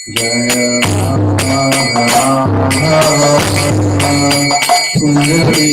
जय कुंजरी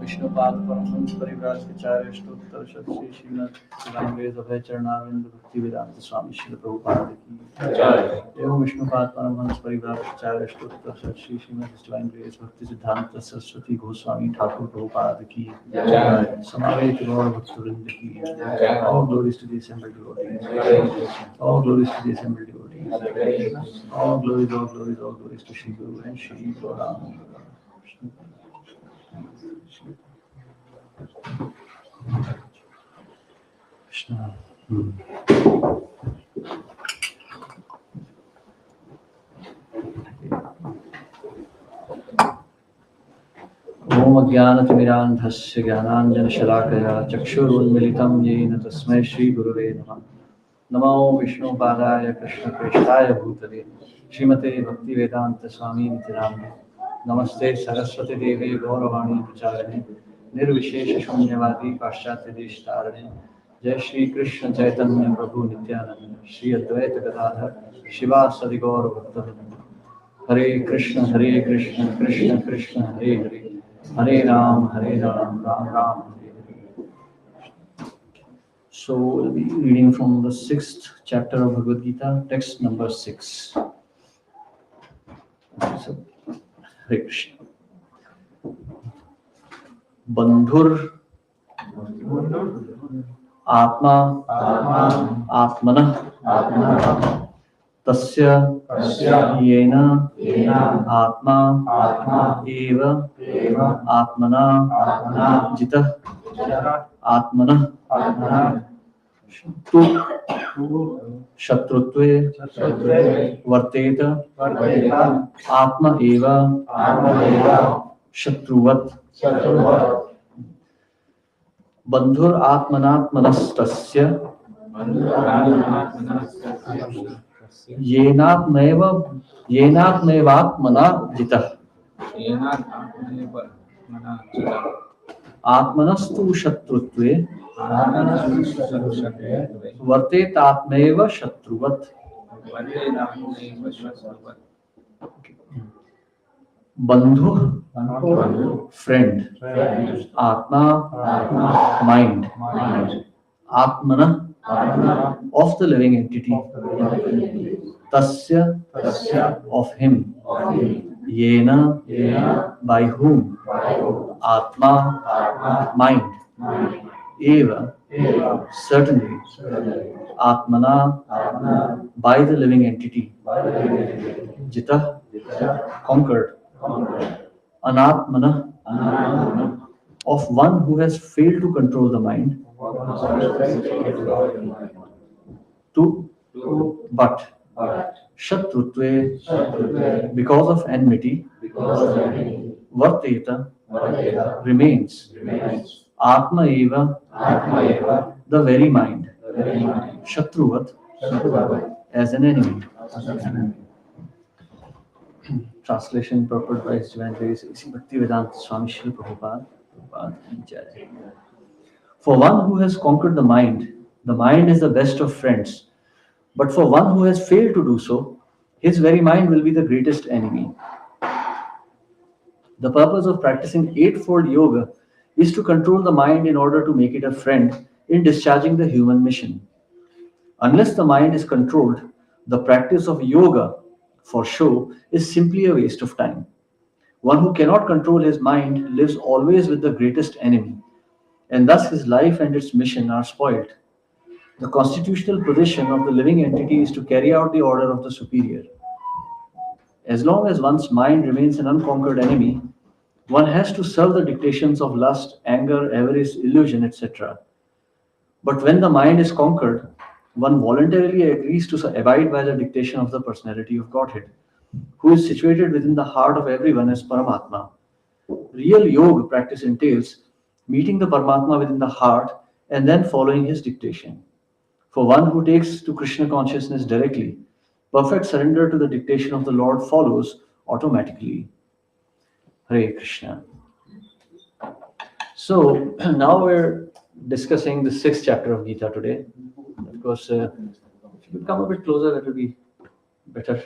विष्णुपाद परमहंस परिव्राज आचार्य अष्टोत्तर श्री श्रीमद् शिवानंद अभय चरणारविंद भक्ति वेदांत स्वामी श्री प्रभुपाद की जय। एवं विष्णुपाद परमहंस परिव्राज आचार्य अष्टोत्तर श्री श्रीमद् शिवानंद भक्ति सिद्धांत सरस्वती गोस्वामी ठाकुर प्रभुपाद की जय। समावेत गौर भक्तवृंद की जय। All glories to the assembled devotees. All glories to the assembled devotees. All glories to Shri Guru and Shri Gauranga. Krishna. ओम अज्ञानतिमिरान्धस्य ज्ञानाञ्जनशलाकया चक्षुरुन्मिलितं येन तस्मै श्रीगुरवे नमः। नमो विष्णुपादाय कृष्णप्रेष्ठाय भूतले श्रीमते भक्तिवेदान्तस्वामिनिति नामिने। नमस्ते सरस्वती देवी गौरवाणी प्रचारिणे निर्विशेषशून्यवादी पाश्चात्यदेशतारिणे। जय श्री कृष्ण चैतन्य प्रभु नित्यानंद श्री अद्वैत गदाधर शिवासदि गौर भक्तवृंद। हरे कृष्ण कृष्ण कृष्ण हरे हरे, हरे Ram Ram Ram Hare Hare. So we'll be reading from the 6th chapter of Bhagavad Gita, text number 6. Okay, so, Hare Krishna. Bandhur Atma Atmanah Tasya Yena Atma Eva Atmana Jitah Atmanah Tu Shatrutve Varteta Atma Eva Shatruvat Bandhur Atmanatmanastasya Yenatmevatmana Jitah Atmanastu Shatrutve Vartetatmeva Shatruvat Bandhu friend Atma mind Atmana of the living entity Tasya of him Yena by whom Atma mind Eva certainly Atmana by the living entity Jita conquered Anatmana of one who has failed to control the mind to but Shatrutve because of enmity Varteta remains Atma Eva the very mind Shatruvat as an enemy. Translation purport by His Divine Grace A.C. Bhaktivedanta Swami Srila Prabhupada. For one who has conquered the mind is the best of friends. But for one who has failed to do so, his very mind will be the greatest enemy. The purpose of practicing eightfold yoga is to control the mind in order to make it a friend in discharging the human mission. Unless the mind is controlled, the practice of yoga for show is simply a waste of time. One who cannot control his mind lives always with the greatest enemy, and thus his life and its mission are spoiled. The constitutional position of the living entity is to carry out the order of the superior. As long as one's mind remains an unconquered enemy, one has to serve the dictations of lust, anger, avarice, illusion, etc. But when the mind is conquered, one voluntarily agrees to abide by the dictation of the personality of Godhead, who is situated within the heart of everyone as Paramatma. Real yoga practice entails meeting the Paramatma within the heart and then following his dictation. For one who takes to Krishna consciousness directly, perfect surrender to the dictation of the Lord follows automatically. Hare Krishna. So now we're discussing the 6th chapter of Gita today. Of course, if you could come a bit closer, that would be better.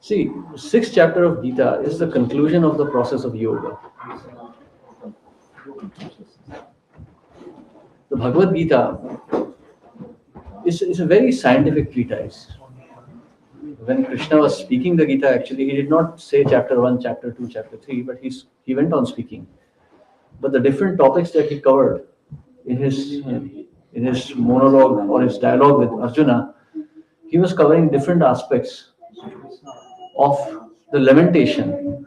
See, the 6th chapter of Gita is the conclusion of the process of yoga. The Bhagavad Gita is a very scientific treatise. When Krishna was speaking the Gita, actually, he did not say chapter 1, chapter 2, chapter 3, but he went on speaking. But the different topics that he covered in his monologue or his dialogue with Arjuna, he was covering different aspects of the lamentation,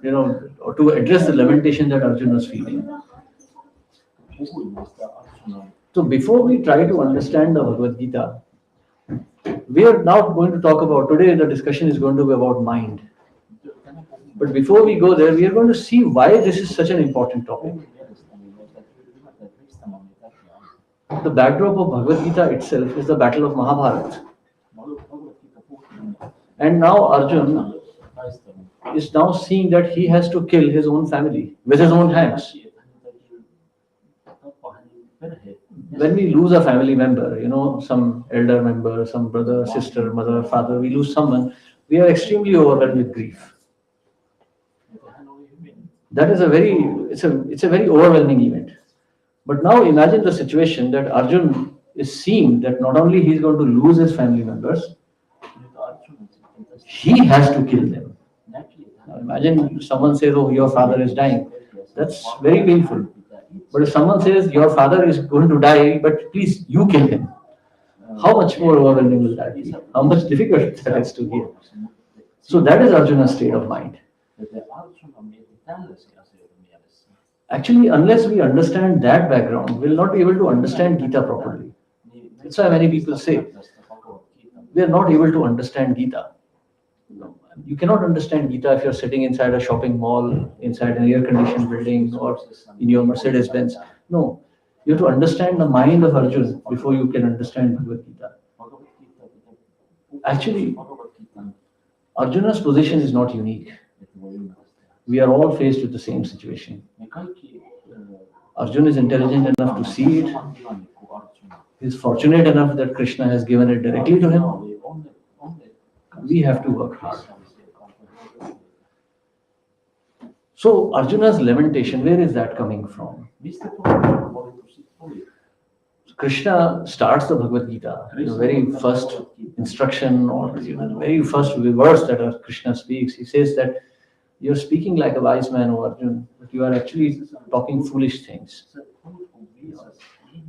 or to address the lamentation that Arjuna was feeling. So before we try to understand the Bhagavad Gita, we are now going to talk about, today the discussion is going to be about mind. But before we go there, we are going to see why this is such an important topic. The backdrop of Bhagavad Gita itself is the battle of Mahabharata. And now Arjuna is now seeing that he has to kill his own family with his own hands. When we lose a family member, some elder member, some brother, sister, mother, father, we lose someone, we are extremely overwhelmed with grief. That is it's a very overwhelming event. But now imagine the situation that Arjun is seeing that not only he's going to lose his family members, he has to kill them. Now imagine someone says, "Oh, your father is dying." That's very painful. But if someone says, "Your father is going to die, but please you kill him," how much more overwhelming will that be? How much difficult that is to hear. So that is Arjuna's state of mind. Actually, unless we understand that background, we'll not be able to understand Gita properly. That's why many people say we are not able to understand Gita. You cannot understand Gita if you're sitting inside a shopping mall, inside an air-conditioned building, or in your Mercedes Benz. No, you have to understand the mind of Arjun before you can understand Bhagavad Gita. Actually, Arjuna's position is not unique. We are all faced with the same situation. Arjun is intelligent enough to see it. He is fortunate enough that Krishna has given it directly to him. We have to work hard. So Arjuna's lamentation, where is that coming from? Krishna starts the Bhagavad Gita, the very first instruction or the very first verse that Krishna speaks. He says that you're speaking like a wise man, O Arjun, but you are actually talking foolish things.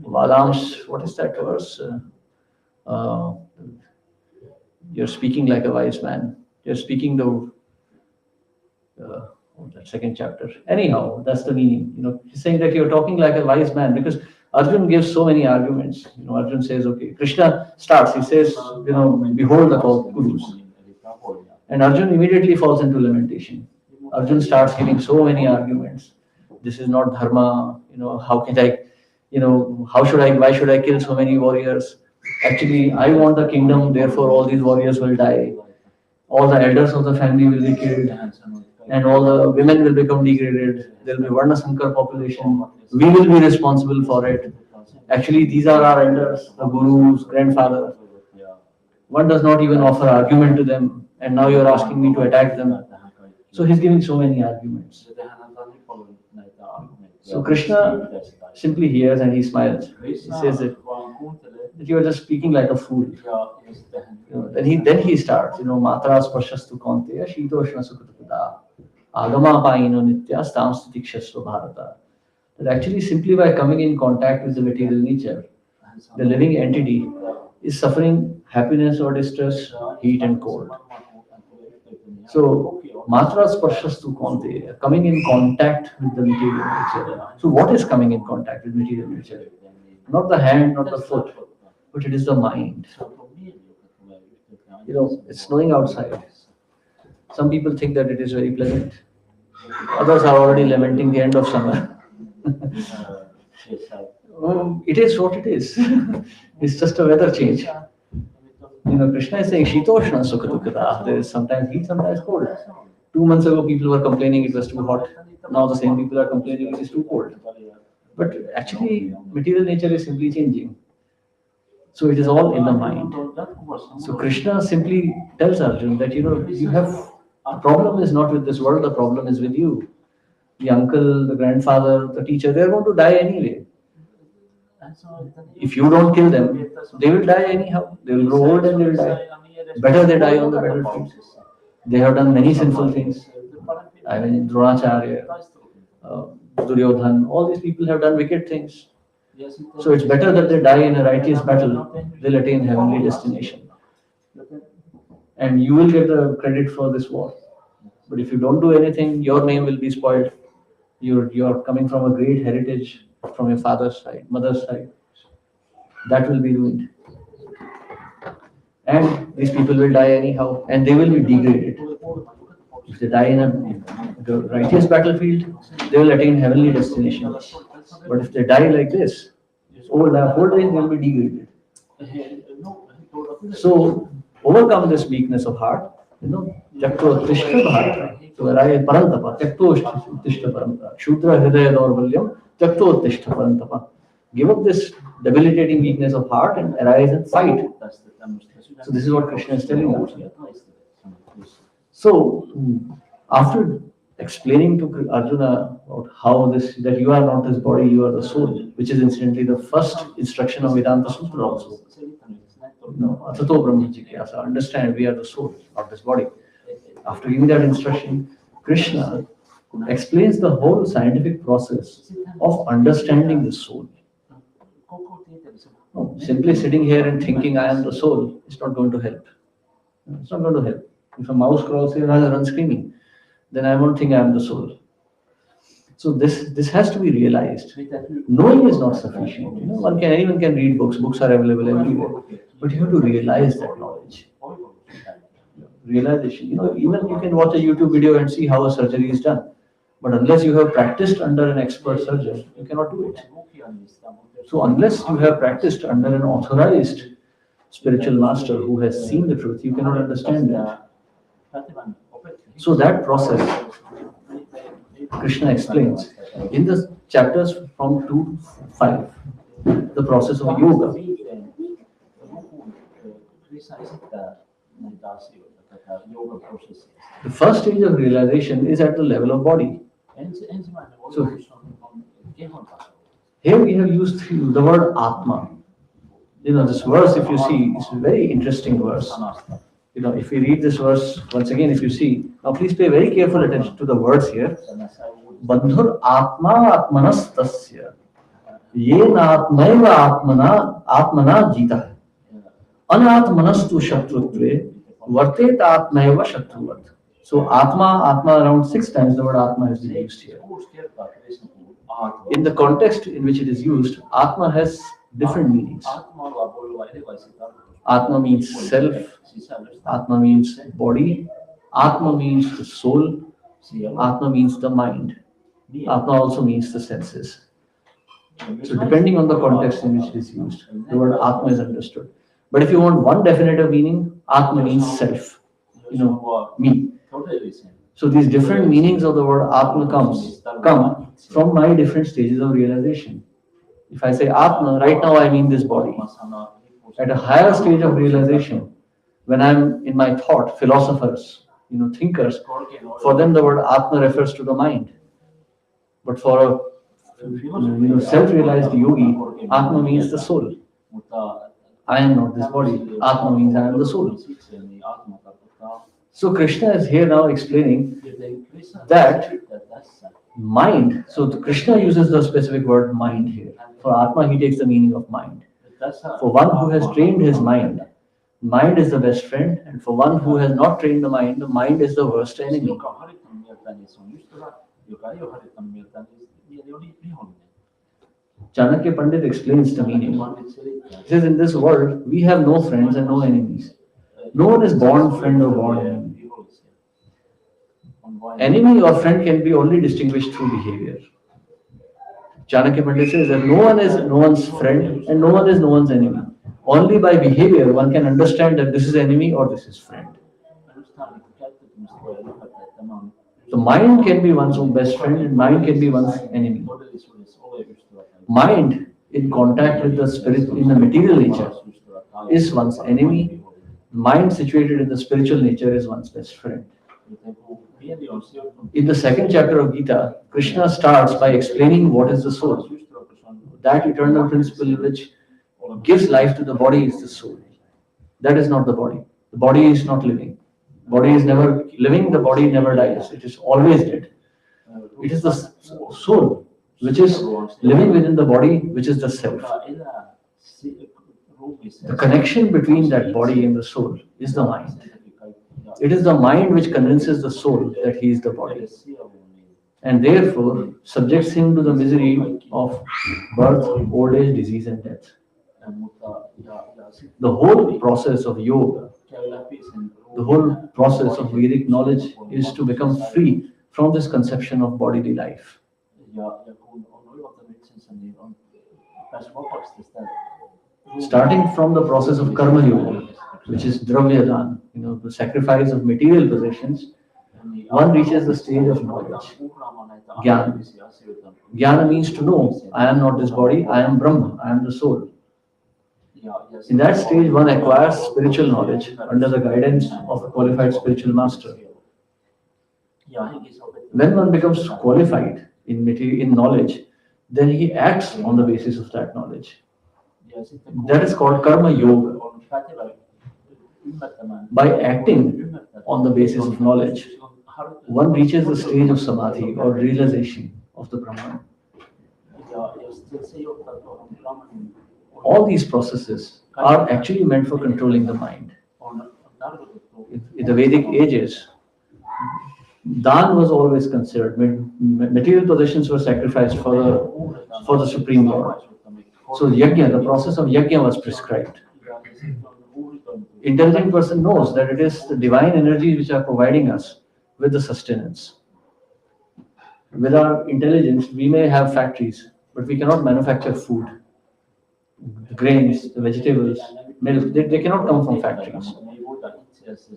Vadams, what is that verse? You're speaking like a wise man. You're speaking that second chapter. Anyhow, that's the meaning. He's saying that you're talking like a wise man because Arjun gives so many arguments. Arjun says, okay, Krishna starts. He says, behold the Kurus. And Arjun immediately falls into lamentation. Arjun starts giving so many arguments. This is not dharma. How can I, why should I kill so many warriors? Actually, I want the kingdom, therefore all these warriors will die. All the elders of the family will be killed. And all the women will become degraded. There will be Varna Sankar population. We will be responsible for it. Actually, these are our elders, the gurus, grandfather. One does not even offer argument to them. And now you are asking me to attack them. So he's giving so many arguments. So Krishna simply hears and he smiles. He says that you are just speaking like a fool. Then he starts, Matra Sparshastu Kaunteya Shitoshna Sukhatakada Agama Paino Nitya Stamstitikshasva Bharata. That actually simply by coming in contact with the material nature, the living entity is suffering happiness or distress, heat and cold. So Matra Sparshastu Kaunteya, coming in contact with the material nature. So what is coming in contact with material nature? Not the hand, not the foot, but it is the mind. It's snowing outside. Some people think that it is very pleasant. Others are already lamenting the end of summer. It is what it is. It's just a weather change. Krishna is saying Shitoshna Sukhatukada. There is sometimes heat, sometimes cold. 2 months ago, people were complaining it was too hot. Now the same people are complaining it is too cold. But actually, material nature is simply changing. So it is all in the mind. So Krishna simply tells Arjun that you have the problem is not with this world, the problem is with you. The uncle, the grandfather, the teacher, they are going to die anyway. If you don't kill them, they will die anyhow. They will grow old and they will die. Better they die on the battlefield. They have done many sinful things. I mean, Dronacharya, Duryodhan, all these people have done wicked things. So it's better that they die in a righteous battle. They'll attain heavenly destination. And you will get the credit for this war. But if you don't do anything, your name will be spoiled. You're coming from a great heritage from your father's side, mother's side. That will be ruined. And these people will die anyhow, and they will be degraded. If they die in a righteous battlefield, they will attain heavenly destination. But if they die like this, over the whole day they will be degraded. So overcome this weakness of heart. Jakto Tishta Bharata. So Raya Parantapa, Jakto Tishta Parantapa. Shudra Hridaya Dorvalyam, Jakto Tishta Parantapa. Give up this debilitating weakness of heart and arise and fight. So this is what Krishna is telling us. So after explaining to Arjuna about how that you are not this body, you are the soul, which is incidentally the first instruction of Vedanta Sutra also. Atato Brahma Jigyasa, understand we are the soul, not this body. After giving that instruction, Krishna explains the whole scientific process of understanding the soul. No, simply sitting here and thinking I am the soul is not going to help. It's not going to help. If a mouse crawls here and runs screaming, then I won't think I am the soul. So this has to be realized. Knowing is not sufficient. Anyone can read books. Books are available everywhere, but you have to realize that knowledge. Realization. Even you can watch a YouTube video and see how a surgery is done, but unless you have practiced under an expert surgeon, you cannot do it. So unless you have practiced under an authorized spiritual master who has seen the truth, you cannot understand that. So that process, Krishna explains in the chapters from 2 to 5, the process of yoga. The first stage of realization is at the level of body. So here we have used the word Atma. This verse, if you see, is a very interesting verse. If we read this verse once again, if you see, now please pay very careful attention to the words here. Bandhur Atma Atmanastasya Yenatmaiva Atmana Jita Anatmanastu Shatrutve Vartet Atmaiva Shatruvat. So Atma around 6 times the word Atma has been used here. In the context in which it is used, Atma has different meanings. Atma means self, Atma means body, Atma means the soul, Atma means the mind, Atma also means the senses. So depending on the context in which it is used, the word Atma is understood. But if you want one definitive meaning, Atma means self, me. So these different meanings of the word Atma come from my different stages of realization. If I say Atma, right now I mean this body. At a higher stage of realization, when I'm in my thought, philosophers, thinkers, for them the word Atma refers to the mind. But for a self-realized yogi, Atma means the soul. I am not this body. Atma means I am the soul. So Krishna is here now explaining that mind. So Krishna uses the specific word mind here. For Atma, he takes the meaning of mind. For one who has trained his mind, mind is the best friend, and for one who has not trained the mind is the worst enemy. Chanakya Pandit explains the meaning. He says, in this world, we have no friends and no enemies. No one is born friend or born enemy. Enemy or friend can be only distinguished through behavior. Chanakya Pandit says that no one is no one's friend and no one is no one's enemy. Only by behavior one can understand that this is enemy or this is friend. The mind can be one's own best friend and mind can be one's enemy. Mind in contact with the spirit in the material nature is one's enemy. Mind situated in the spiritual nature is one's best friend. In the second chapter of Gita, Krishna starts by explaining what is the soul. That eternal principle which gives life to the body is the soul. That is not the body. The body is not living. The body is never living, the body never dies. It is always dead. It is the soul which is living within the body, which is the self. The connection between that body and the soul is the mind. It is the mind which convinces the soul that he is the body, and therefore subjects him to the misery of birth, old age, disease, and death. The whole process of yoga, the whole process of Vedic knowledge is to become free from this conception of bodily life. Starting from the process of karma yoga, which is dravyadan, the sacrifice of material possessions, one reaches the stage of knowledge. Jnana. Jnana means to know, I am not this body, I am Brahma, I am the soul. In that stage, one acquires spiritual knowledge under the guidance of a qualified spiritual master. When one becomes qualified in knowledge, then he acts on the basis of that knowledge. That is called karma yoga. By acting on the basis of knowledge, one reaches the stage of samadhi or realization of the Brahman. All these processes are actually meant for controlling the mind. In the Vedic ages, Dan was always considered. Material possessions were sacrificed for the Supreme Lord. So yajna, the process of yajna was prescribed. Intelligent person knows that it is the divine energies which are providing us with the sustenance. With our intelligence, we may have factories, but we cannot manufacture food. The grains, the vegetables, milk, they cannot come from factories.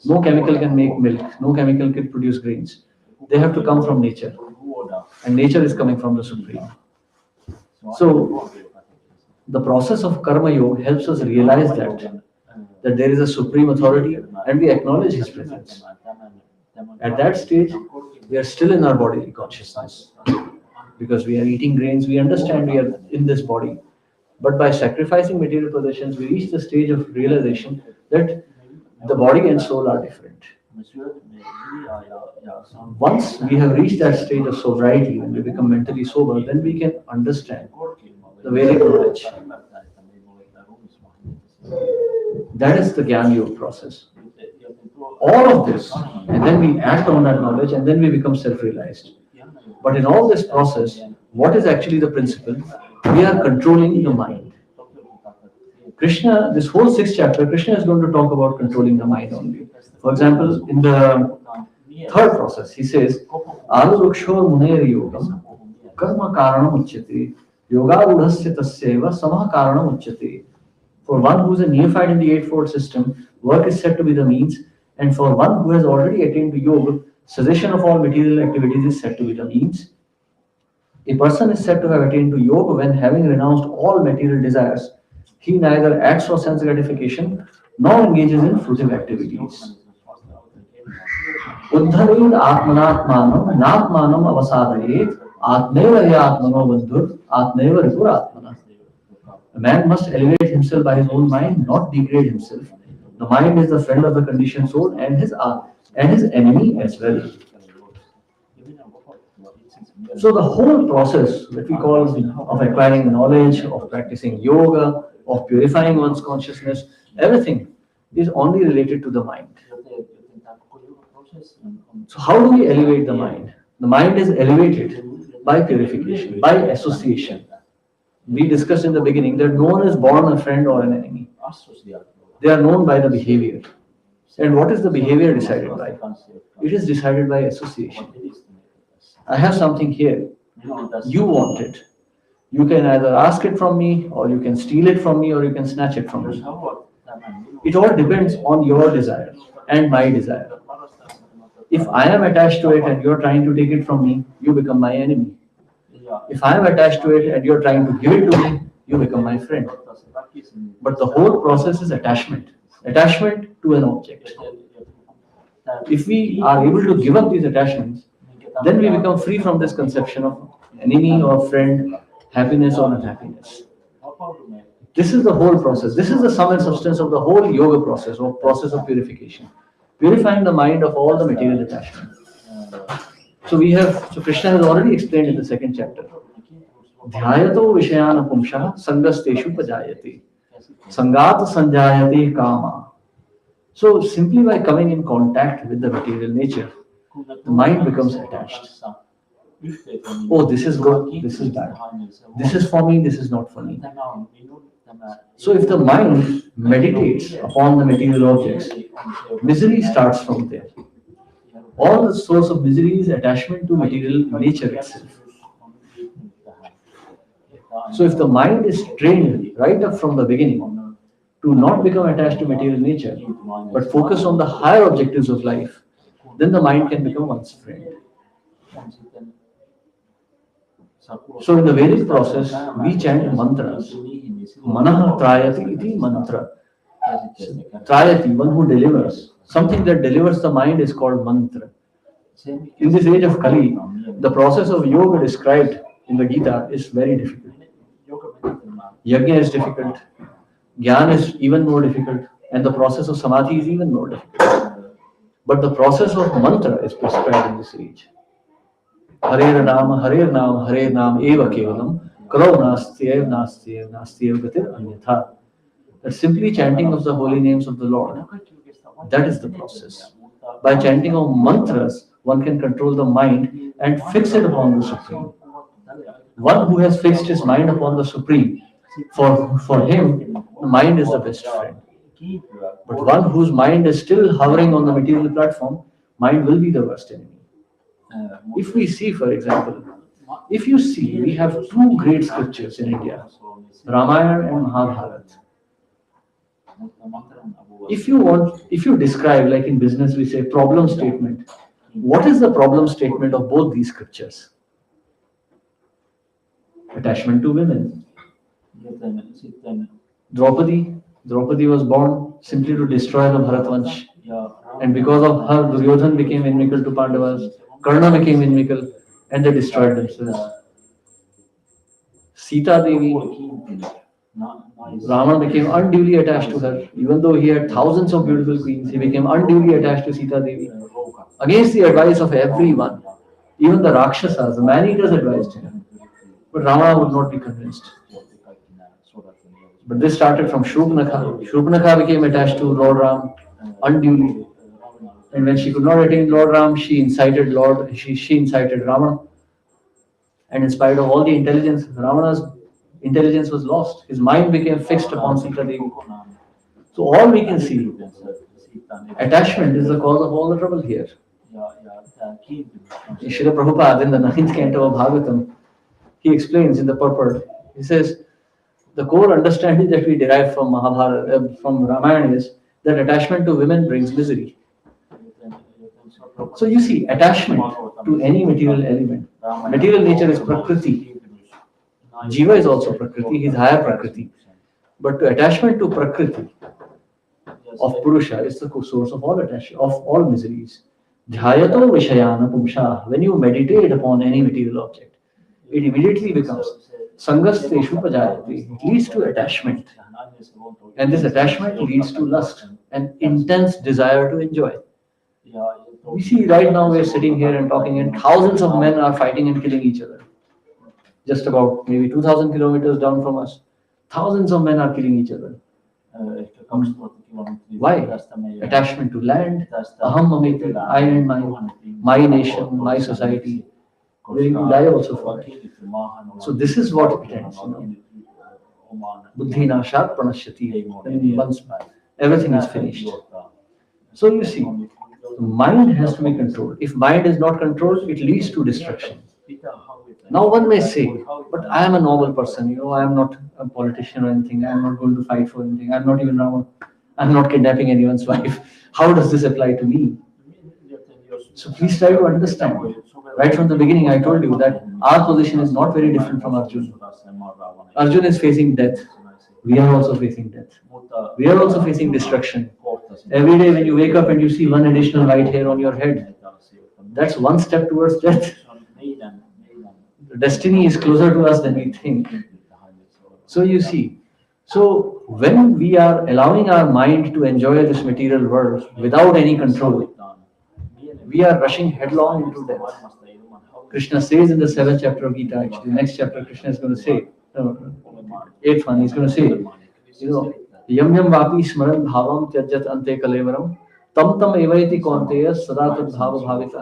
No chemical can make milk, no chemical can produce grains. They have to come from nature. And nature is coming from the Supreme. So, the process of Karma Yoga helps us realize that there is a Supreme Authority and we acknowledge His presence. At that stage, we are still in our bodily consciousness. Because we are eating grains, we understand we are in this body. But by sacrificing material possessions, we reach the stage of realization that the body and soul are different. Once we have reached that stage of sobriety, when we become mentally sober, then we can understand the Vedic knowledge. That is the Gyan Yoga process. All of this, and then we act on that knowledge, and then we become self-realized. But in all this process, what is actually the principle? We are controlling the mind. Krishna, this whole 6th chapter, Krishna is going to talk about controlling the mind only. For example, in the 3rd process, he says, Aruruksho muneir yogam karma karanam uchyate yoga udhasya tasyeva samah karanam uchyate. For one who is a neophyte in the eightfold system, work is said to be the means, and for one who has already attained to yoga, cessation of all material activities is said to be the means. A person is said to have attained to yoga when, having renounced all material desires, he neither acts for sense gratification nor engages in fruitive activities. Uddhared atmanatmanam natmanam avasadayet atmeva yatmano bandhur atmeva rikuratmana. A man must elevate himself by his own mind, not degrade himself. The mind is the friend of the conditioned soul and his enemy as well. So the whole process that we call of acquiring knowledge, of practicing yoga, of purifying one's consciousness, everything is only related to the mind. So how do we elevate the mind? The mind is elevated by purification, by association. We discussed in the beginning that no one is born a friend or an enemy. They are known by the behavior. And what is the behavior decided by? It is decided by association. I have something here. You want it. You can either ask it from me, or you can steal it from me, or you can snatch it from me. It all depends on your desire and my desire. If I am attached to it and you're trying to take it from me, you become my enemy. If I am attached to it and you're trying to give it to me, you become my friend. But the whole process is attachment. Attachment to an object. If we are able to give up these attachments, then we become free from this conception of enemy or friend, happiness or unhappiness. This is the whole process. This is the sum and substance of the whole yoga process, or process of purification. Purifying the mind of all the material attachment. So Krishna has already explained in the 2nd chapter. Dhyayato vishayana pumsha sangasteshu pajayate. Sangat sanjayate kama. So simply by coming in contact with the material nature, the mind becomes attached. Oh, this is good, this is bad. This is for me, this is not for me. So if the mind meditates upon the material objects, misery starts from there. All the source of misery is attachment to material nature itself. So if the mind is trained right up from the beginning to not become attached to material nature, but focus on the higher objectives of life, then the mind can become one's friend. So in the Vedic process, we chant mantras. Manaha trayati iti mantra. Trayati, one who delivers. Something that delivers the mind is called mantra. In this age of Kali, the process of yoga described in the Gita is very difficult. Yajna is difficult, Jnana is even more difficult, and the process of Samadhi is even more difficult. But the process of mantra is prescribed in this age. Harer Nam, Eva Kevalam, Kalau Nastyev Gatir Anyatha. That simply chanting of the holy names of the Lord, that is the process. By chanting of mantras, one can control the mind and fix it upon the Supreme. One who has fixed his mind upon the Supreme, for him, the mind is the best friend. But one whose mind is still hovering on the material platform, mind will be the worst enemy. If we see, for example, if you see, we have two great scriptures in India, Ramayana and Mahabharata. If you describe, like in business, we say problem statement. What is the problem statement of both these scriptures? Attachment to women. Draupadi was born simply to destroy the Bharatvansh. And because of her, Duryodhan became inimical to Pandavas, Karna became inimical, and they destroyed themselves. Sita Devi, Rama became unduly attached to her. Even though he had thousands of beautiful queens, he became unduly attached to Sita Devi. Against the advice of everyone, even the Rakshasas, the man-eaters advised him. But Rama would not be convinced. But this started from Shubhnakha. Shubhnakha became attached to Lord Ram unduly. And when she could not attain Lord Ram, she incited Rama. And in spite of all the intelligence, Ravana's intelligence was lost. His mind became fixed upon Sita Devi. So all we can see, attachment is the cause of all the trouble here. Srila Prabhupada in the 9th canto of Bhagavatam, he explains in the purport, he says, the core understanding that we derive from Mahabharata, from Ramayana is that attachment to women brings misery. So you see, attachment to any material element. Material nature is Prakriti. Jiva is also Prakriti, he is higher Prakriti. But attachment to Prakriti of Purusha is the source of all attachment, of all miseries. Dhyayato Vishayana Pumsha. When you meditate upon any material object, it immediately becomes Sangasteshu Pajayati. It leads to attachment. And this attachment leads to lust, an intense desire to enjoy. We see right now we are sitting here and talking, and thousands of men are fighting and killing each other. Just about maybe 2,000 kilometers down from us, thousands of men are killing each other. Why? Attachment to land, aham mameti, I and my nation, my society. Willing to die also for it. So this is what it ends. Buddhi nashat pranashyati. Once everything is finished. So you see, mind has to be controlled. If mind is not controlled, it leads to destruction. Now one may say, but I am a normal person, I am not a politician or anything, I am not going to fight for anything, I am not even Rama, I am not kidnapping anyone's wife. How does this apply to me? So please try to understand. Right from the beginning I told you that our position is not very different from Arjuna. Arjuna is facing death. We are also facing death. We are also facing destruction. Every day when you wake up and you see one additional white hair on your head, that's one step towards death. The destiny is closer to us than we think. So you see, so when we are allowing our mind to enjoy this material world without any control, we are rushing headlong into death. Krishna says in the 7th chapter of Gita, actually, next chapter Krishna is going to say, 8th one, he's going to say, Yam yam vapi smaran bhavam tyajat ante kalevaram tam tam evaiti konteya sada tad bhava bhavita.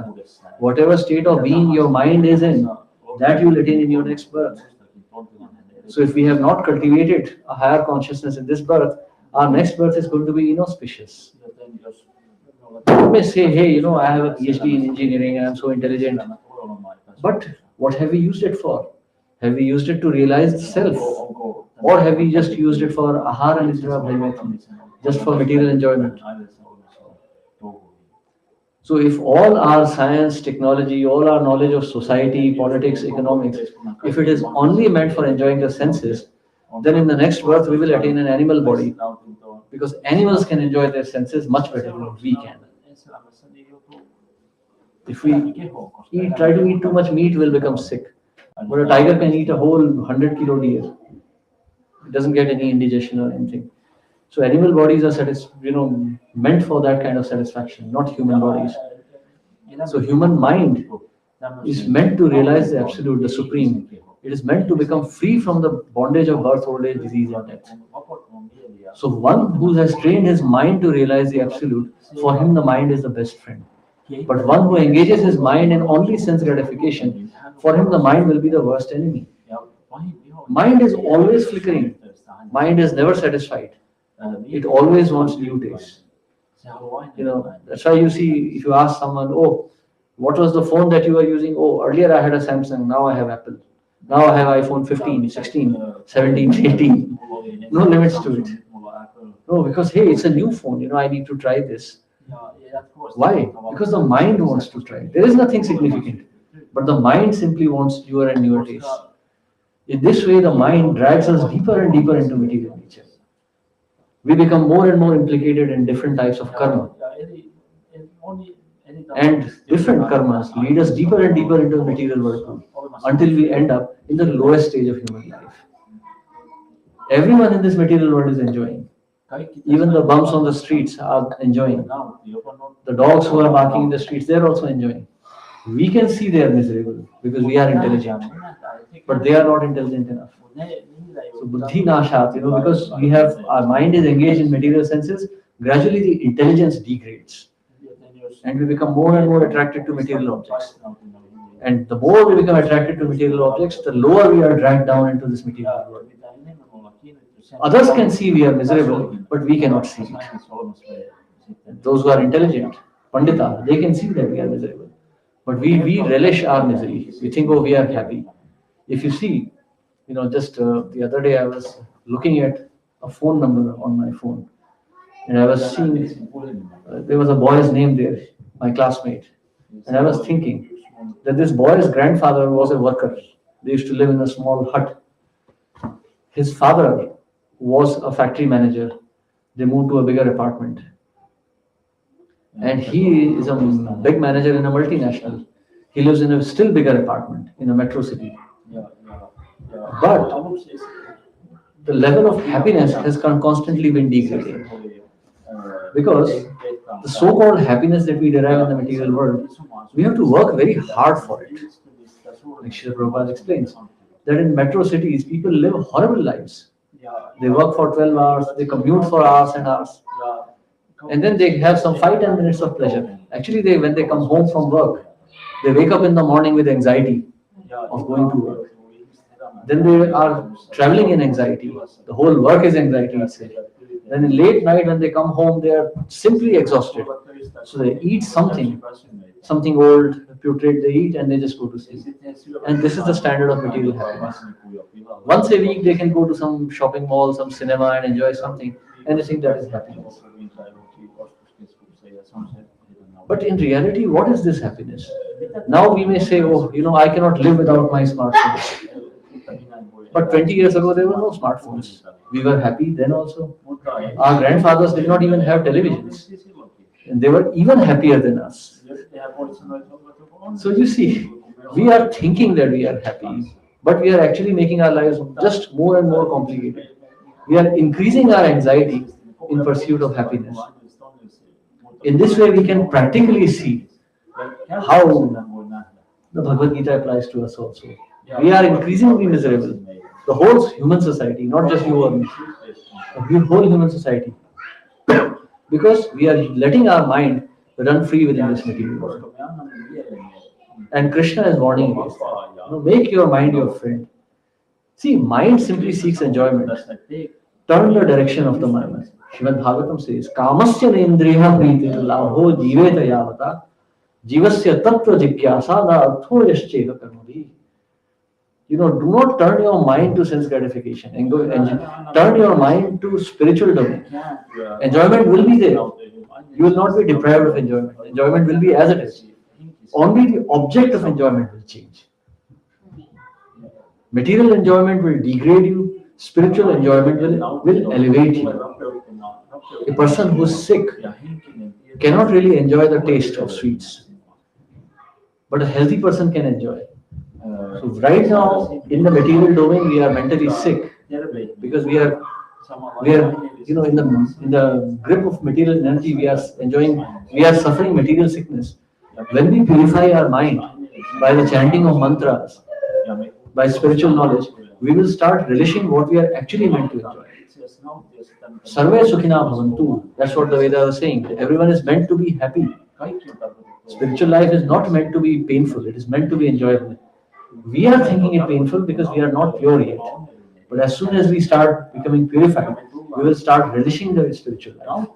Whatever state of being your mind is in, that you will attain in your next birth. So if we have not cultivated a higher consciousness in this birth, our next birth is going to be inauspicious. You may say, hey, I have a PhD in engineering, I am so intelligent. But what have we used it for? Have we used it to realize the self? Or have we just used it for ahara nidra bhaimati, just for material enjoyment? So if all our science, technology, all our knowledge of society, politics, economics, if it is only meant for enjoying the senses, then in the next birth we will attain an animal body, because animals can enjoy their senses much better than we can. If we try to eat too much meat, we'll become sick. But a tiger can eat a whole 100 kilo deer. It doesn't get any indigestion or anything. So animal bodies are meant for that kind of satisfaction, not human bodies. So human mind is meant to realize the absolute, the supreme. It is meant to become free from the bondage of birth, old age, disease, and death. So one who has trained his mind to realize the absolute, for him the mind is the best friend. But one who engages his mind in only sense gratification, for him the mind will be the worst enemy. Mind is always flickering. Mind is never satisfied. It always wants new tastes. That's why you see, if you ask someone, oh, what was the phone that you were using? Oh, earlier I had a Samsung, now I have Apple. Now I have iPhone 15, 16, 17, 18. No limits to it. No, because hey, it's a new phone, I need to try this. Why? Because the mind wants to try. There is nothing significant. But the mind simply wants newer and newer tastes. In this way, the mind drags us deeper and deeper into material nature. We become more and more implicated in different types of karma. And different karmas lead us deeper and deeper into the material world until we end up in the lowest stage of human life. Everyone in this material world is enjoying. Even the bums on the streets are enjoying. The dogs who are barking in the streets, they're also enjoying. We can see they are miserable because we are intelligent, but they are not intelligent enough. So buddhi nashat, because we have our mind is engaged in material senses, gradually the intelligence degrades, and we become more and more attracted to material objects. And the more we become attracted to material objects, the lower we are dragged down into this material world. Others can see we are miserable, but we cannot see it. Those who are intelligent, Pandita, they can see that we are miserable. But we relish our misery. We think, oh, we are happy. If you see, just the other day I was looking at a phone number on my phone, and I was seeing there was a boy's name there, my classmate, and I was thinking that this boy's grandfather was a worker. They used to live in a small hut. His father was a factory manager. They moved to a bigger apartment. And he is a big manager in a multinational. He lives in a still bigger apartment in a metro city. But the level of happiness has constantly been degrading. Because the so-called happiness that we derive in the material world, we have to work very hard for it. Like Srila Prabhupada explains, that in metro cities, people live horrible lives. They work for 12 hours, they commute for hours and hours. And then they have some 5-10 minutes of pleasure. Actually, when they come home from work, they wake up in the morning with anxiety of going to work. Then they are traveling in anxiety. The whole work is anxiety itself. Then in late night when they come home, they are simply exhausted. So they eat something old, putrid they eat, and they just go to sleep. And this is the standard of material happiness. Once a week they can go to some shopping mall, some cinema and enjoy something, and they think that is happiness. But in reality, what is this happiness? Now we may say, oh, I cannot live without my smartphone. But 20 years ago, there were no smartphones. We were happy then also. Our grandfathers did not even have televisions. And they were even happier than us. So you see, we are thinking that we are happy, but we are actually making our lives just more and more complicated. We are increasing our anxiety in pursuit of happiness. In this way, we can practically see how the Bhagavad Gita applies to us also. We are increasingly miserable. The whole human society, not just you or me, the whole human society. Because we are letting our mind run free within this material world. And Krishna is warning against that. Make your mind your friend. See, mind simply seeks enjoyment. Turn the direction of the mind. Srimad Bhagavatam says, Kamasya nendriya priti labho jiveta yavata jivasya tattva jigyasa na artho yascheva karmadi. Do not turn your mind to sense gratification. Turn your mind to spiritual domain. Enjoyment will be there. You will not be deprived of enjoyment. Enjoyment will be as it is. Only the object of enjoyment will change. Material enjoyment will degrade you. Spiritual enjoyment will elevate you. A person who is sick cannot really enjoy the taste of sweets. but a healthy person can enjoy. So right now in the material domain we are mentally sick because we are in the grip of material energy. We are suffering material sickness. When we purify our mind by the chanting of mantras, by spiritual knowledge, we will start relishing what we are actually meant to enjoy. Sarve Sukhina Bhavantu. That's what the Veda was saying. Everyone is meant to be happy. Spiritual life is not meant to be painful, it is meant to be enjoyable. We are thinking it painful because we are not pure yet. But as soon as we start becoming purified, we will start relishing the spiritual life.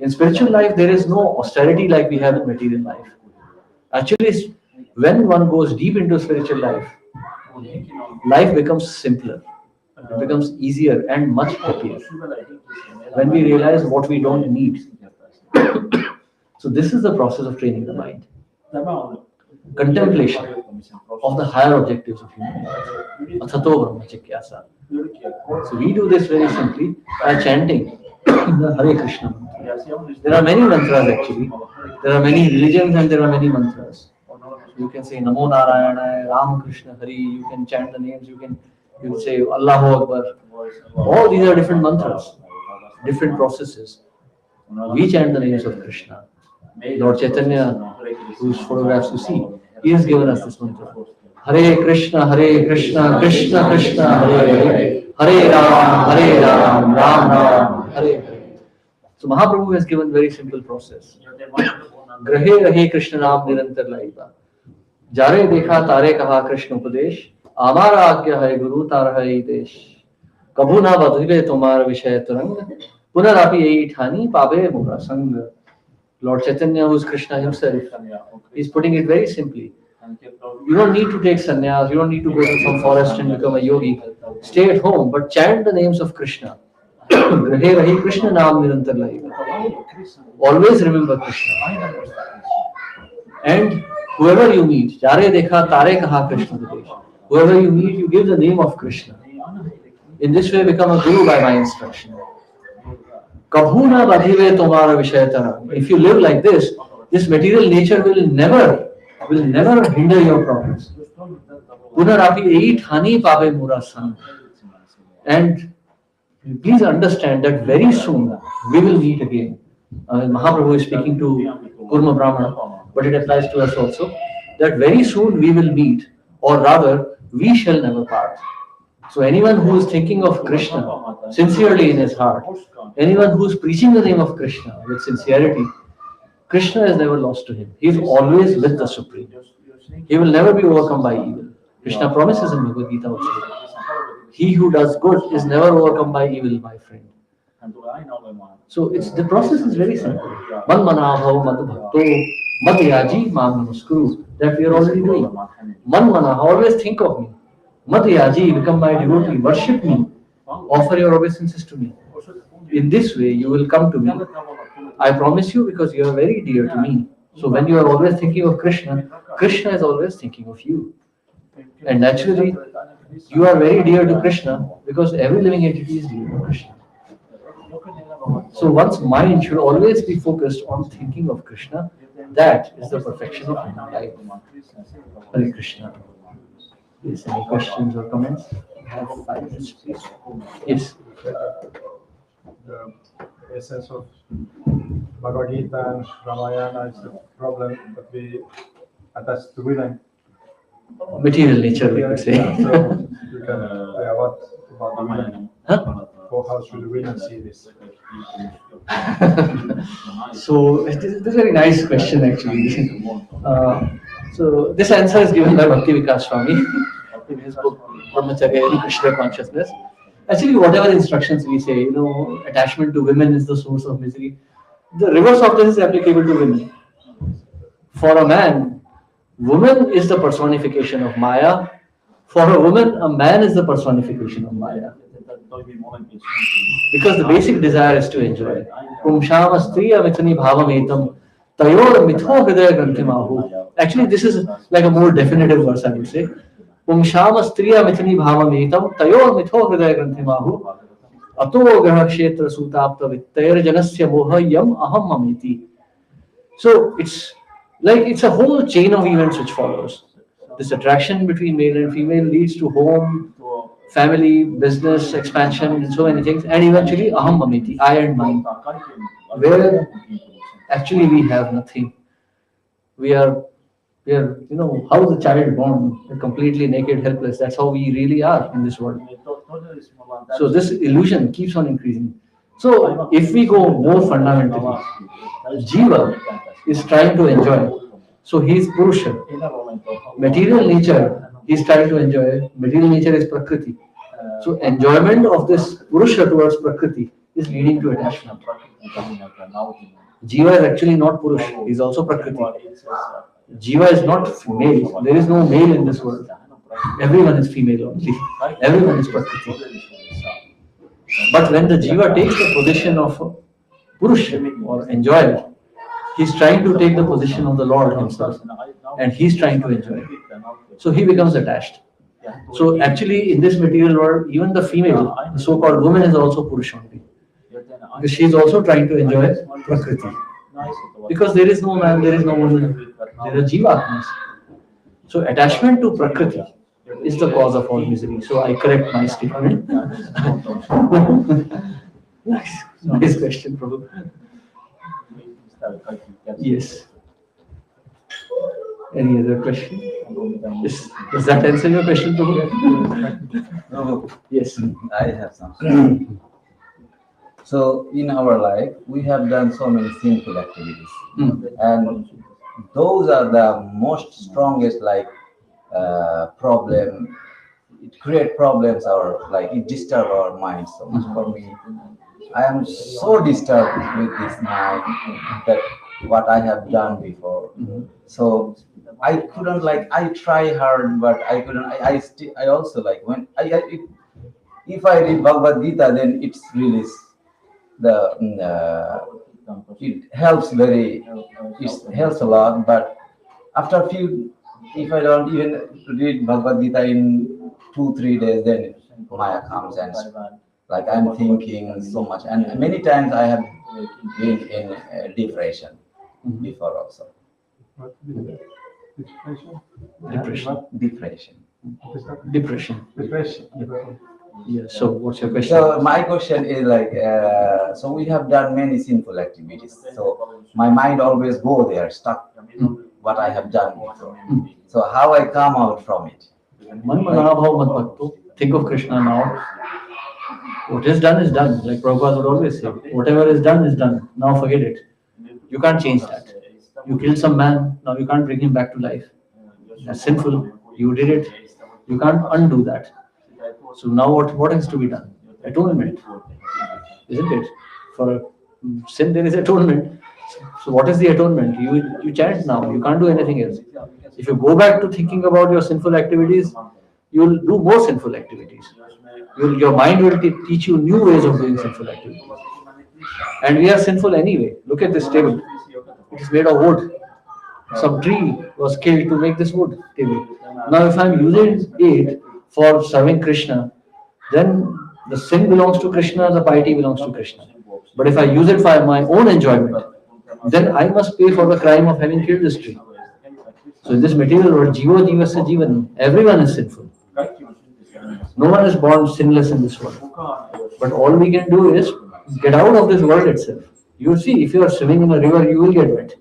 In spiritual life, there is no austerity like we have in material life. Actually, when one goes deep into spiritual life, life becomes simpler, it becomes easier and much happier when we realize what we don't need. So, this is the process of training the mind. Contemplation of the higher objectives of human life. Athato Brahma Jigyasa. So we do this very simply by chanting the Hare Krishna mantra. There are many mantras actually. There are many religions and there are many mantras. You can say Namo Narayana, Ram Krishna Hari. You can chant the names. You can say Allahu Akbar. All these are different mantras, different processes. We chant the names of Krishna. Lord Chaitanya, whose photographs you see, he has given us this mantra. Hare Krishna, Krishna Krishna, Hare Hare, Hare Ram, Ram Ram, Hare Hare. So Mahaprabhu has given very simple process. Grahe rahe Krishna Naam nirantar laiba. Jare dekha tare kaha Krishna upadesh. Amara agya hai Guru tar hai desh. Kabhu na badhive tomar vishay turang. Punarapi ei thani pabe mura sang. Lord Chaitanya, who is Krishna himself, is putting it very simply. You don't need to take sannyas, you don't need to go to some forest and become a yogi. Stay at home, but chant the names of Krishna. Grahe rahi Krishna naam nirantar laiva. Always remember Krishna. And whoever you meet, jare dekha tare kaha Krishna Upadesh. Whoever you meet, you give the name of Krishna. In this way, become a guru by my instruction. Kabhuna badhive tomara vishayatana. If you live like this material nature will never hinder your progress. Punarapi ei thani pabe mura san. And please understand that very soon we will meet again. Mahaprabhu is speaking to Kurma Brahmana, but it applies to us also. That very soon we will meet, or rather, we shall never part. So anyone who is thinking of Krishna sincerely in his heart, anyone who is preaching the name of Krishna with sincerity, Krishna is never lost to him. He is always with the Supreme. He will never be overcome by evil. Krishna promises in Bhagavad Gita also. He who does good is never overcome by evil, my friend. So the process is very simple. Man manabhav mad bhakto mad yaji mam namaskuru. That we are already doing. Man manah, always think of me. Mad yaji, become my devotee, worship me, offer your obeisances to me. In this way, you will come to me. I promise you, because you are very dear to me. So when you are always thinking of Krishna, Krishna is always thinking of you. And naturally, you are very dear to Krishna because every living entity is dear to Krishna. So one's mind should always be focused on thinking of Krishna. That is the perfection of human life. Hare Krishna. Yes, any questions or comments? I have 5 minutes, please. Yes. The essence of Bhagavad Gita and Ramayana is the problem that we attach to women. Material nature, we could say. So you can, what about the women? Huh? How should the women see this? So this is a very nice question actually. So this answer is given by Bhakti Vikas Swami in his book Brahmacharya in Krishna Consciousness. Actually, whatever instructions we say, attachment to women is the source of misery. The reverse of this is applicable to women. For a man, woman is the personification of Maya. For a woman, a man is the personification of Maya. Because the basic desire is to enjoy. Pumshama striya mithani bhavametam tayor mitho hridaya grantimahu. Actually, this is like a more definitive verse, I would say. Pumshama striya mithani bhavametam tayor mitho hridaya grantimahu. Ato graha kshetra sutapta vittayar janasya moha yam aham mamiti. So Like it's a whole chain of events which follows. This attraction between male and female leads to home, family, business, expansion, and so many things, and eventually aham mamiti, I and mine, where actually we have nothing. We are, we are, how is a child born? Completely naked, helpless. That's how we really are in this world. So this illusion keeps on increasing. So if we go more fundamentally, Jiva is trying to enjoy. So he is Purusha. Material nature, he is trying to enjoy. Material nature is Prakriti. So enjoyment of this Purusha towards Prakriti is leading to attachment. Jiva is actually not Purush, he is also Prakriti. Jiva is not male. There is no male in this world. Everyone is female only. Everyone is Prakriti. But when the Jiva takes the position of Purush or enjoyer, he's trying to take the position of the Lord himself, and he's trying to enjoy. So he becomes attached. So actually, in this material world, even the female, the so-called woman, is also Purush only, because she is also trying to enjoy Prakriti. Because there is no man, there is no woman, there are Jivatmas. So attachment to Prakriti is the cause of all misery. So I correct my statement. Nice question, Prabhu. Yes. Any other question? Does that answer your question, Prabhu? No, Yes. I have some. So in our life, we have done so many sinful activities, and those are the most strongest problem. It create problems or it disturb our mind so much. For me, I am so disturbed with this mind that what I have done before. So I couldn't I try hard, but I couldn't. I also when if I read Bhagavad Gita, then it's really it helps it helps a lot. But after a few, if I don't even read Bhagavad Gita in 2-3 days, then Maya comes and I'm thinking so much, and many times I have been in depression before also. What is it? Depression? Depression. Depression. Depression. Depression. Yeah. So what's your question? So my question is so we have done many sinful activities. So my mind always go there, stuck what I have done before. So how I come out from it? Man mana bhav mat bhakto. Think of Krishna now. What is done is done. Like Prabhupada would always say, whatever is done is done. Now forget it. You can't change that. You killed some man, now you can't bring him back to life. That's sinful. You did it. You can't undo that. So now what has to be done? Atonement. Isn't it? For a sin there is atonement. So what is the atonement? You chant now. You can't do anything else. If you go back to thinking about your sinful activities, you'll do more sinful activities. Your mind will teach you new ways of doing sinful activities. And we are sinful anyway. Look at this table. It is made of wood. Some tree was killed to make this wood table. Now if I am using it for serving Krishna, then the sin belongs to Krishna, the piety belongs to Krishna. But if I use it for my own enjoyment, then I must pay for the crime of having killed this tree. So in this material world, jiva jivasya jivan, everyone is sinful. No one is born sinless in this world. But all we can do is get out of this world itself. You see, if you are swimming in a river, you will get wet.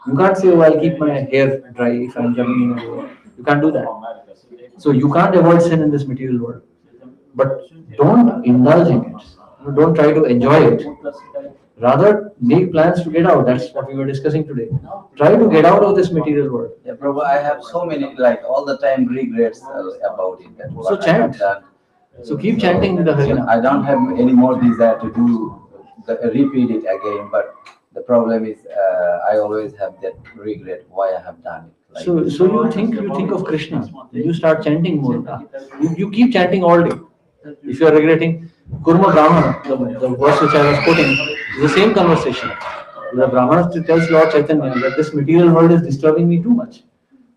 You can't say, oh, I'll keep my hair dry if I'm jumping in a river. You can't do that. So you can't avoid sin in this material world. But don't indulge in it. Don't try to enjoy it. Rather, make plans to get out. That's what we were discussing today. Try to get out of this material world. Yeah, Prabhu, I have so many all the time regrets about it. That So chant. So keep chanting the Harinam. I don't have any more desire to repeat it again, but the problem is I always have that regret why I have done it. So you think of Krishna, then you start chanting more. You keep chanting all day. If you are regretting, Kurma Brahmana, the verse which I was quoting, is the same conversation. The Brahmana tells Lord Chaitanya that this material world is disturbing me too much.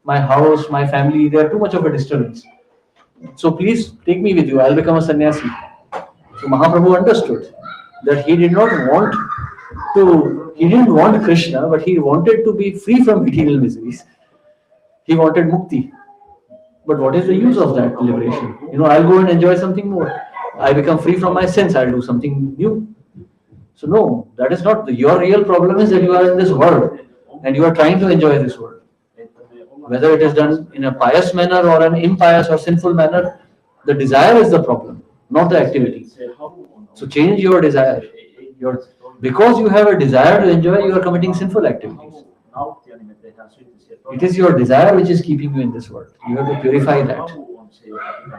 My house, my family, they are too much of a disturbance. So please take me with you, I'll become a sannyasi. So Mahaprabhu understood that he did not want he didn't want Krishna, but he wanted to be free from material miseries. He wanted mukti. But what is the use of that liberation? I'll go and enjoy something more. I become free from my sins, I'll do something new. So no, that is not your real problem. Is that you are in this world and you are trying to enjoy this world. Whether it is done in a pious manner or an impious or sinful manner, the desire is the problem, not the activity. So change your desire. Because you have a desire to enjoy, you are committing sinful activities. It is your desire which is keeping you in this world. You have to purify that.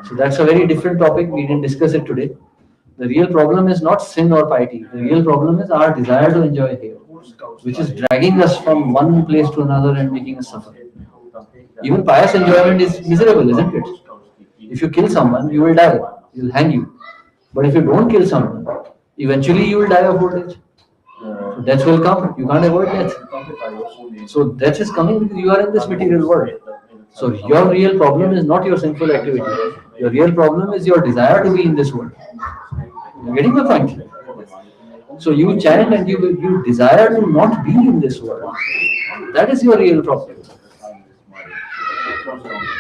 So that's a very different topic. We didn't discuss it today. The real problem is not sin or piety. The real problem is our desire to enjoy here, which is dragging us from one place to another and making us suffer. Even pious enjoyment is miserable, isn't it? If you kill someone, you will die. He will hang you. But if you don't kill someone, eventually you will die of old age. So death will come. You can't avoid death. So death is coming because you are in this material world. So your real problem is not your sinful activity. Your real problem is your desire to be in this world. You're getting the point? So you chant and you desire to not be in this world. That is your real problem.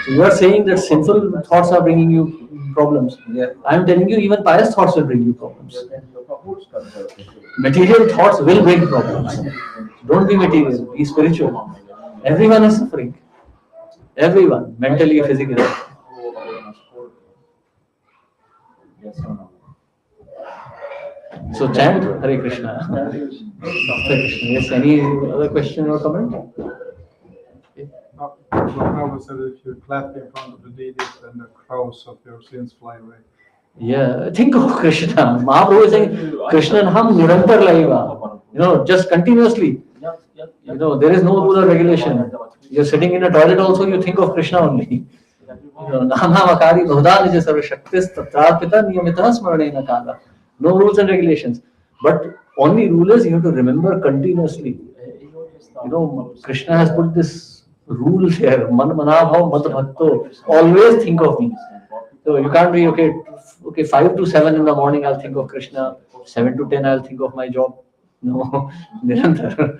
So you are saying that sinful thoughts are bringing you problems. I am telling you, even pious thoughts will bring you problems. Material thoughts will bring problems. Don't be material, be spiritual. Everyone is suffering. Everyone, mentally, physically. So chant Hare Krishna. Hare Krishna. Yes, any other question or comment? Prabhu said if you clap in front of the deities, then the crows of your sins fly away. Yeah, think of Krishna. Mahaprabhu is saying, Krishna Nam Nirantar Laiva. Just continuously. There is no rule or regulation. You're sitting in a toilet also, you think of Krishna only. Namamakari Bhavdani Sarva Shaktis Tatrapita Niyamita Smaranena Kala. No rules and regulations. But only rule is you have to remember continuously. Krishna has put this rule here. Man manabhav mat bhakto. Always think of me. So you can't be okay, 5 to 7 in the morning I'll think of Krishna, 7 to 10 I'll think of my job. No, Nirantar.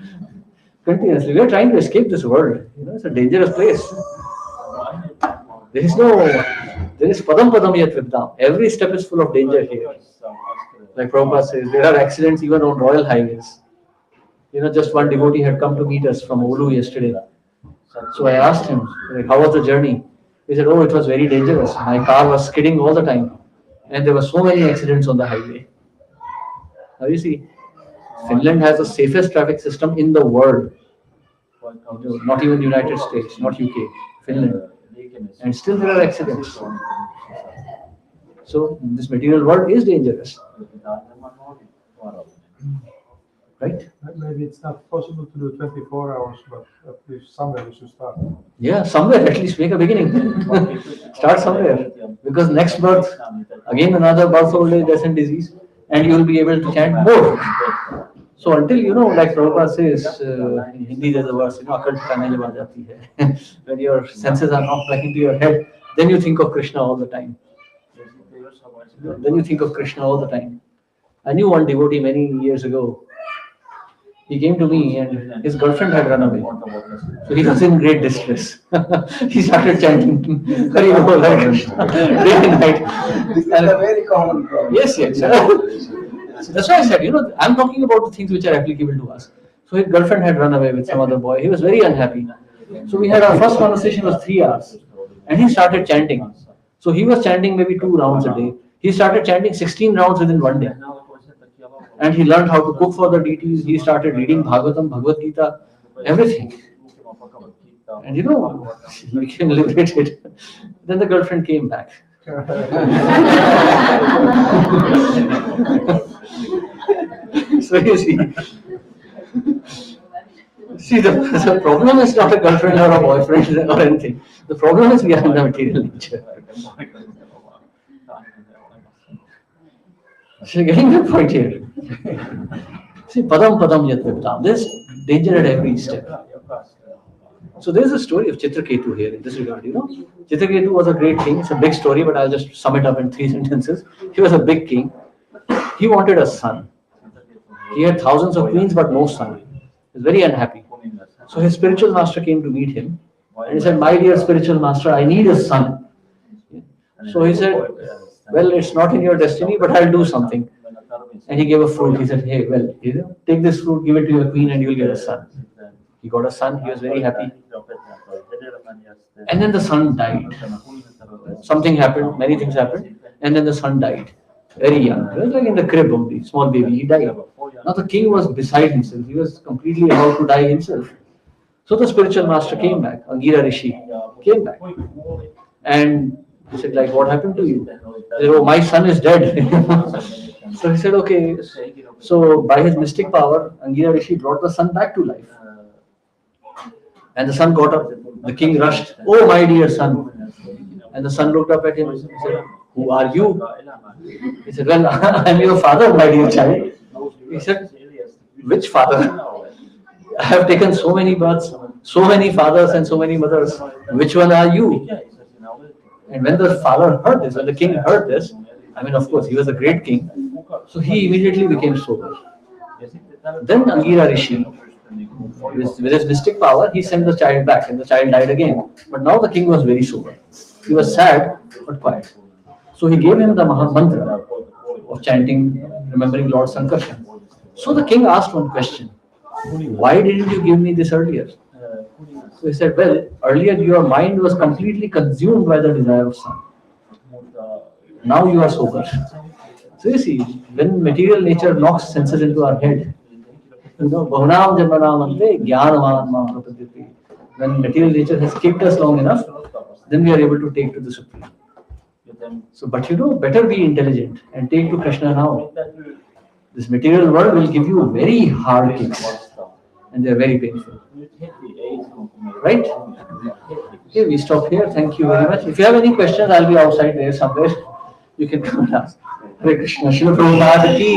Continuously. We are trying to escape this world. It's a dangerous place. There is padam padam yat vidam. Every step is full of danger here. Like Prabhupada says, there are accidents even on royal highways. Just one devotee had come to meet us from Olu yesterday. So I asked him, how was the journey? He said, it was very dangerous. My car was skidding all the time. And there were so many accidents on the highway. Now you see, Finland has the safest traffic system in the world. Not even United States, not UK, Finland. And still there are accidents. So this material world is dangerous. Right? Maybe it's not possible to do 24 hours, but at least somewhere we should start. Yeah, somewhere at least make a beginning. Start somewhere. Because next birth, again another birth, old age, death and disease, and you will be able to chant more. So until like Prabhupada says, in Hindi there's a verse, akal thikane jab aa jati hai. When your senses are not back into your head, then you think of Krishna all the time. I knew one devotee many years ago. He came to me and his girlfriend had run away. So he was in great distress. He started chanting Hari Bol Hare Krishna day and night. This is a very common problem. Yes. So that's why I said, I'm talking about the things which are applicable to us. So his girlfriend had run away with some other boy. He was very unhappy. So we had our first conversation was 3 hours. And he started chanting. So he was chanting maybe 2 rounds a day. He started chanting 16 rounds within one day. And he learned how to cook for the deities. He started reading Bhagavatam, Bhagavad Gita, everything. And he became liberated. Then the girlfriend came back. So you see, the problem is not a girlfriend or a boyfriend or anything. The problem is we are in the material nature. So you're getting the point here. See, padam padam yat viptam. There's danger at every step. So there's a story of Chitraketu here in this regard. Chitraketu was a great king. It's a big story, but I'll just sum it up in 3 sentences. He was a big king. He wanted a son. He had thousands of queens but no son. He was very unhappy. So his spiritual master came to meet him and he said, "My dear spiritual master, I need a son." So he said, "Well, it's not in your destiny, but I'll do something." And he gave a fruit. He said, "Hey, well, take this fruit, give it to your queen, and you'll get a son." He got a son. He was very happy. And then the son died. Something happened. Many things happened. And then the son died. Very young. He was like in the crib only, small baby. He died. Now the king was beside himself. He was completely about to die himself. So the spiritual master came back. Angira Rishi came back. And he said, like, "What happened to you?" He said, "Oh, my son is dead." So he said, "Okay." So by his mystic power, Angira Rishi brought the son back to life. And the son got up. The king rushed. "Oh, my dear son." And the son looked up at him and said, "Who are you?" He said, "Well, I'm your father, my dear child." He said, "Which father? I have taken so many births, so many fathers and so many mothers. Which one are you?" And when the father heard this, when the king heard this, I mean, of course, he was a great king. So he immediately became sober. Then Angira Rishi, with his mystic power, he sent the child back and the child died again. But now the king was very sober. He was sad but quiet. So he gave him the mantra of chanting, remembering Lord Sankarshan. So the king asked one question: "Why didn't you give me this earlier?" So he said, "Well, earlier your mind was completely consumed by the desire of son. Now you are sober." So you see, when material nature knocks senses into our head, Bahunam Janmanamante Jnanavan Mam Prapadyati. When material nature has kicked us long enough, then we are able to take to the Supreme. So, but better be intelligent and take to Krishna now. This material world will give you very hard kicks and they are very painful. Right? Okay, we stop here. Thank you very much. If you have any questions, I'll be outside there somewhere. You can come and ask. Hare Krishna. Srila Prabhupada ki